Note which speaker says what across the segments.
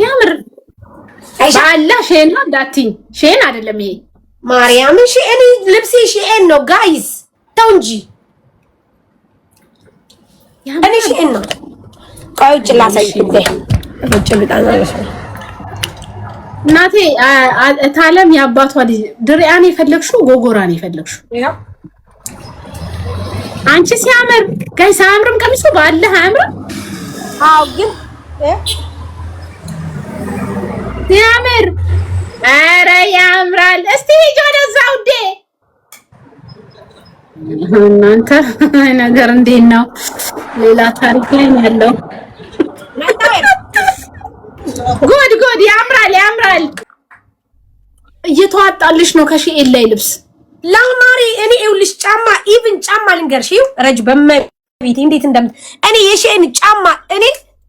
Speaker 1: ያምር ባላ ሼን ነው እንዳትኝ። ሼን አይደለም ይሄ
Speaker 2: ማርያም ሼን ልብሴ ሼን ነው ጋይስ ተው እንጂ እኔ ሼን ነው። ቆይ ውጭ ላሳይሽ ውጭ ልጣናለሽ
Speaker 1: እናቴ ታለም ያባቷ ልጅ ድሪያን የፈለግሽው ጎጎራን የፈለግሽው አንቺ ሲያምር ጋይስ አያምርም? ቀሚሱ ባለ አያምርም?
Speaker 2: አው ግን
Speaker 1: ሲያምር ኧረ ያምራል። እስቲ ሂጂ ወደዛ ውዴ። እናንተ ነገር እንዴት ነው? ሌላ ታሪክ ላይ ነው ያለው። ጉድ ያምራል። እየተዋጣልሽ ነው ከሺኤል ላይ ልብስ
Speaker 2: ላማሪ እኔ ይኸውልሽ ጫማ ኢቭን ጫማ ልንገርሽ ረጅ በመቤት እንዴት እንደምት እኔ የሺኤል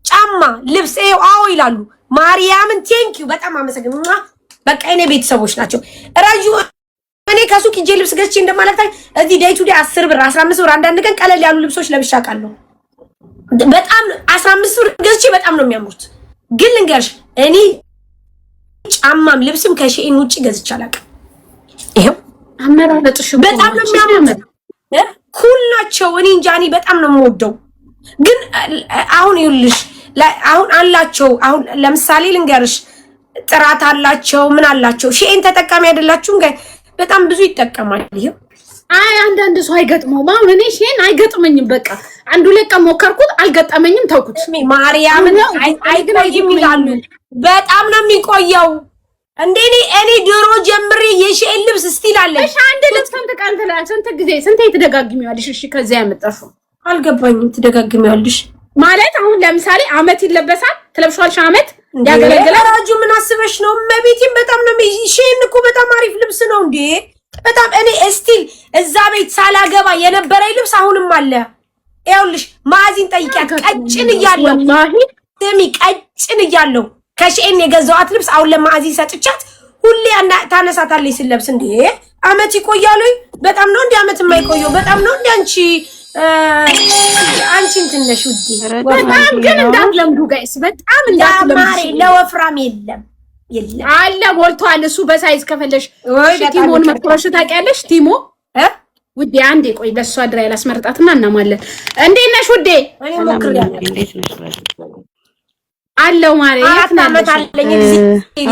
Speaker 2: ጫማ ልብስ አዎ ይላሉ። ማርያምን ቴንኪው በጣም አመሰግናለሁ። በቃ እኔ ቤተሰቦች ናቸው። ረጁ እኔ ከሱቅ ሂጄ ልብስ ገዝቼ እንደማለታይ እዚህ ዴይ ቱ ዴይ 10 ብር 15 ብር አንዳንድ ቀን ቀለል ያሉ ልብሶች ለብሻ ቃለሁ። በጣም 15 ብር ገዝቼ በጣም ነው የሚያምሩት። ግን ልንገርሽ እኔ ጫማም ልብስም ከሺኤል ውጪ ገዝቼ አላውቅም። ይሄው
Speaker 1: አመራረጥሽ
Speaker 2: በጣም ነው የሚያምሩት። ኩል ናቸው። እኔ እንጃ እኔ በጣም ነው የምወደው። ግን አሁን ይኸውልሽ አሁን አላቸው። አሁን ለምሳሌ ልንገርሽ ጥራት አላቸው ምን አላቸው። ሺኤል ተጠቃሚ አይደላችሁም ጋር በጣም ብዙ ይጠቀማል። ይሄው
Speaker 1: አንዳንድ ሰው አይገጥመውም። አሁን እኔ ሺኤል አይገጥመኝም። በቃ አንዱ ለቀም ሞከርኩት አልገጠመኝም ተውኩት።
Speaker 2: ማርያምን አይቆይም ይላሉ። በጣም ነው የሚቆየው። እንደኔ እኔ ድሮ ጀምሬ የሺኤል ልብስ ስቲል አለኝ።
Speaker 1: እሺ አንድ ልብስ ስንት ጊዜ ስንት ትደጋግሚዋለሽ? እሺ ከዚያ ያመጣሽው
Speaker 2: አልገባኝም። ትደጋግሚዋለሽ ማለት
Speaker 1: አሁን ለምሳሌ አመት ይለበሳል ትለብሻለሽ። አመት ያገለግላል።
Speaker 2: ራጁ ምን አስበሽ ነው? መቤቴን በጣም ነው ሺኤል እኮ በጣም አሪፍ ልብስ ነው እንዴ! በጣም እኔ ስቲል እዛ ቤት ሳላገባ የነበረኝ ልብስ አሁንም አለ። ይኸውልሽ ማዚን ጠይቂያት ቀጭን እያለሁ ቀጭን እያለሁ ከሺኤል የገዛኋት ልብስ አሁን ለማዚ ሰጥቻት ሁሌ ታነሳታለች ስለብስ። እንዴ አመት ይቆያሉ? በጣም ነው እንዴ አመት የማይቆየው? በጣም ነው እንዴ አንቺ እንትን ነሽ ውዴ።
Speaker 1: በጣም ግን እንዳትለምዱ ጋይስ፣ በጣም እንዳትለምዱ።
Speaker 2: ለወፍራም የለም
Speaker 1: አለ ሞልቷል። እሱ በሳይዝ ከፈለሽ ቲሞን መጥቶሽ ታውቂያለሽ? ቲሞ ውዴ አንዴ ቆይ ለሷ ድራይ ላስመርጣትና እናማለን። እንዴት ነሽ ውዴ?
Speaker 2: እኔ ሞክሬያለሁ።
Speaker 3: እንዴት ነሽ?
Speaker 1: አለው ማሬ
Speaker 2: የት ነሽ?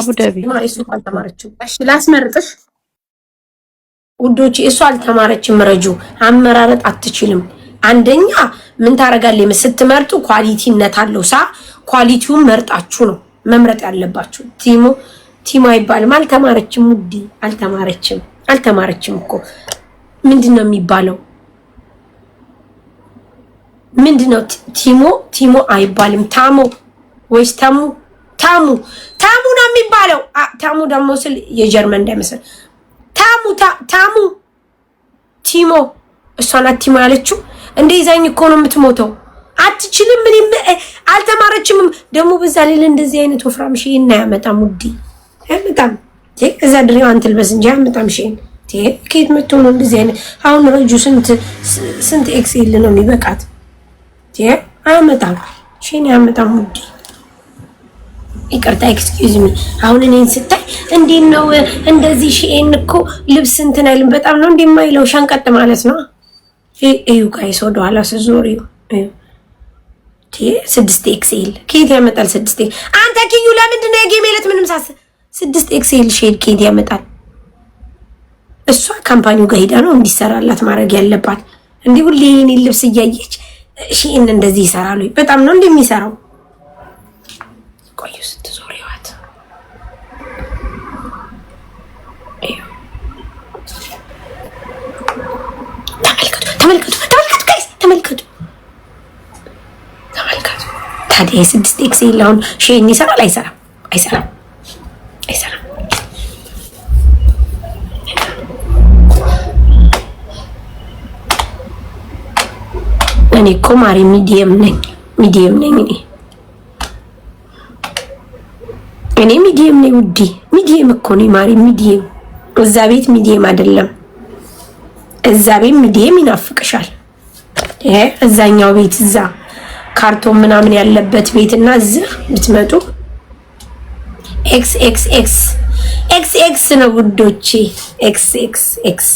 Speaker 3: አቡዳቢ
Speaker 2: እሱ አልተማረችም።
Speaker 1: እሺ ላስመርጥሽ
Speaker 2: ውዶቼ። እሱ አልተማረችም። ረጁ አመራረጥ አትችልም። አንደኛ ምን ታረጋለች ስትመርጡ ኳሊቲነት አለው። ኳሊቲውን መርጣችሁ ነው መምረጥ ያለባችሁ። ቲሞ አይባልም። አልተማረችም ውዴ፣ አልተማረችም እኮ ምንድነው የሚባለው? ምንድነው? ቲሞ አይባልም። ታሞ ወይስ ታሙ ነው የሚባለው። ታሙ ደግሞ ስል የጀርመን እንዳይመስል ታሙ ቲሞ እሷ ናት ቲሞ ያለችው። እንደዛኝ እኮ ነው የምትሞተው። አትችልም። ምን አልተማረችም ደግሞ በዛ ላይ እንደዚህ አይነት ወፍራም ሺኤል እና ያመጣም ውዴ ያመጣም እዛ ድሬው አንተል በስ እንጂ ያመጣም ሺኤል ከየት መጥቶ ነው እንደዚህ አይነት? አሁን ረጁ ስንት ኤክስኤል ነው የሚበቃት? አያመጣም ሺኤል ያመጣም ውዴ። ይቅርታ ኤክስኪውዝ ሚ። አሁን እኔን ስታይ እንዴት ነው እንደዚህ ሺኤል እኮ ልብስ እንትን አይልም። በጣም ነው እንደማይለው ሸንቀጥ ማለት ነው። እዩ ጋይስ ወደ ኋላ ስዞሪው እዩ 6 ኤክስኤል ከየት ያመጣል? 6 አንተ ኪዩ ለምንድን ነው የጌሜለት ምንም 6 ኤክስኤል ሼድ ከየት ያመጣል? እሷ ካምፓኒው ጋር ሄዳ ነው እንዲሰራላት ማድረግ ያለባት። እንዲህ ሁሌ የኔ ልብስ እያየች ሺኤል እንደዚህ ይሰራሉ። በጣም ነው እንደሚሰራው። ቆዩ ስትዞሪዋት ተመልከቱ ታዲያ 6 ኤክስኤል አሁን ሺኤል ይሰራል? አይሰራም። እኔ እኮ ማሪ ሚዲየም ነኝ እኔ ሚዲየም ነኝ ውዴ። ሚዲየም እኮ ነኝ ማሪ ሚዲየም። እዛ ቤት ሚዲየም አይደለም። እዛ ቤት ሚዲየም ይናፍቅሻል። እዛኛው ቤት እዛ ካርቶን ምናምን ያለበት ቤትና እዚህ ብትመጡ ኤክስ ኤክስ ኤክስ ኤክስ ኤክስ ነው ውዶቼ ኤክስ ኤክስ ኤክስ